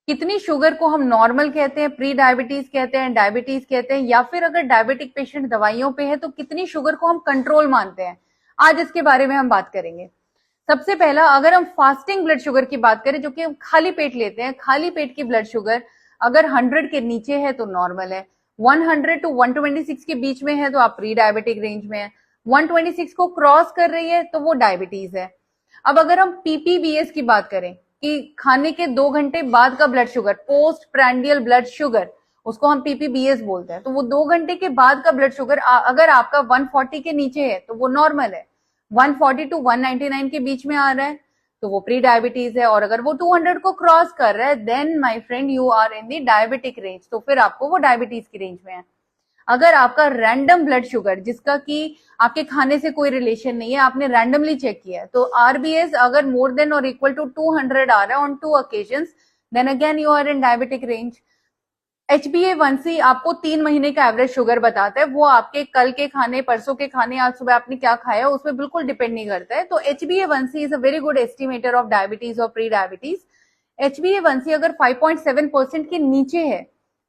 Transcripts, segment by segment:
कितनी शुगर को हम नॉर्मल कहते हैं, प्री डायबिटीज कहते हैं, डायबिटीज कहते हैं, या फिर अगर डायबिटिक पेशेंट दवाइयों पे है तो कितनी शुगर को हम कंट्रोल मानते हैं, आज इसके बारे में हम बात करेंगे। सबसे पहला, अगर हम फास्टिंग ब्लड शुगर की बात करें, जो कि हम खाली पेट लेते हैं, खाली पेट की ब्लड शुगर अगर 100 के नीचे है तो नॉर्मल है, 100 टू 126 के बीच में है तो आप प्री डायबिटिक रेंज में है, 126 को क्रॉस कर रही है तो वो डायबिटीज है। अब अगर हम पीपीबीएस की बात करें कि खाने के 2 घंटे बाद का blood sugar, post prandial blood sugar, उसको हम पीपीबीएस बोलते हैं, तो वो 2 घंटे के बाद का ब्लड शुगर अगर आपका 140 के नीचे है तो वो नॉर्मल है, 140 टू 199 के बीच में आ रहा है तो वो प्री डायबिटीज है, और अगर वो 200 को क्रॉस कर रहा है then my friend you are in the diabetic range, तो फिर आपको वो डायबिटीज की रेंज में है। अगर आपका रैंडम ब्लड शुगर, जिसका कि आपके खाने से कोई रिलेशन नहीं है, आपने रैंडमली चेक किया है, तो आरबीएस अगर मोर देन और इक्वल टू 200 आ रहा है on 2 occasions, then again you are in diabetic range. HbA1c आपको 3 महीने का एवरेज शुगर बताता है, वो आपके कल के खाने, परसों के खाने, आज सुबह आपने क्या खाया उसमें बिल्कुल डिपेंड नहीं करता है। तो HbA1c is a very good estimator of diabetes और प्री डायबिटीज। HbA1c अगर 5.7% के नीचे है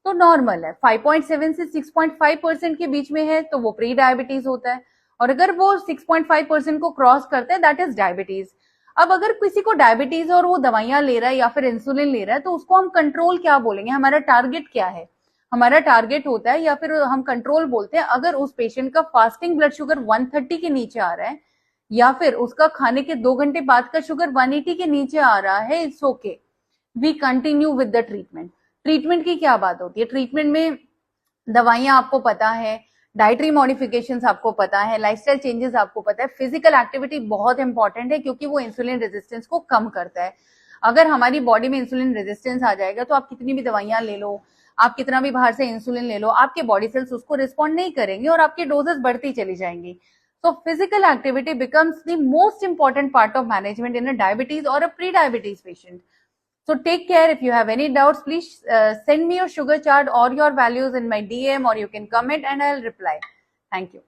तो नॉर्मल है, 5.7 से 6.5% के बीच में है तो वो प्री डायबिटीज होता है, और अगर वो 6.5% को क्रॉस करता है दैट इज डायबिटीज। अब अगर किसी को डायबिटीज और वो दवाइयां ले रहा है या फिर इंसुलिन ले रहा है तो उसको हम कंट्रोल क्या बोलेंगे, हमारा टारगेट क्या है? हमारा टारगेट होता है, या फिर हम कंट्रोल बोलते हैं, अगर उस पेशेंट का फास्टिंग ब्लड शुगर 130 के नीचे आ रहा है या फिर उसका खाने के 2 घंटे बाद का शुगर 180 के नीचे आ रहा है, it's okay, we continue with the treatment. Treatment की क्या बात होती है? ट्रीटमेंट में दवाइयां आपको पता है, डाइटरी मॉडिफिकेशंस आपको पता है, लाइफस्टाइल चेंजेस आपको पता है, फिजिकल एक्टिविटी बहुत इंपॉर्टेंट है क्योंकि वो इंसुलिन रेजिस्टेंस को कम करता है। अगर हमारी बॉडी में इंसुलिन रेजिस्टेंस आ जाएगा तो आप कितनी भी दवाइयां ले लो, आप कितना भी बाहर से इंसुलिन ले लो, आपके बॉडी सेल्स उसको रिस्पॉन्ड नहीं करेंगे और आपकी डोजेस बढ़ती चली जाएंगी। So physical activity becomes the most important part of management in a diabetes or a pre-diabetes patient. So take care. If you have any doubts, please send me your sugar chart or your values in my DM, or you can comment and I'll reply. Thank you.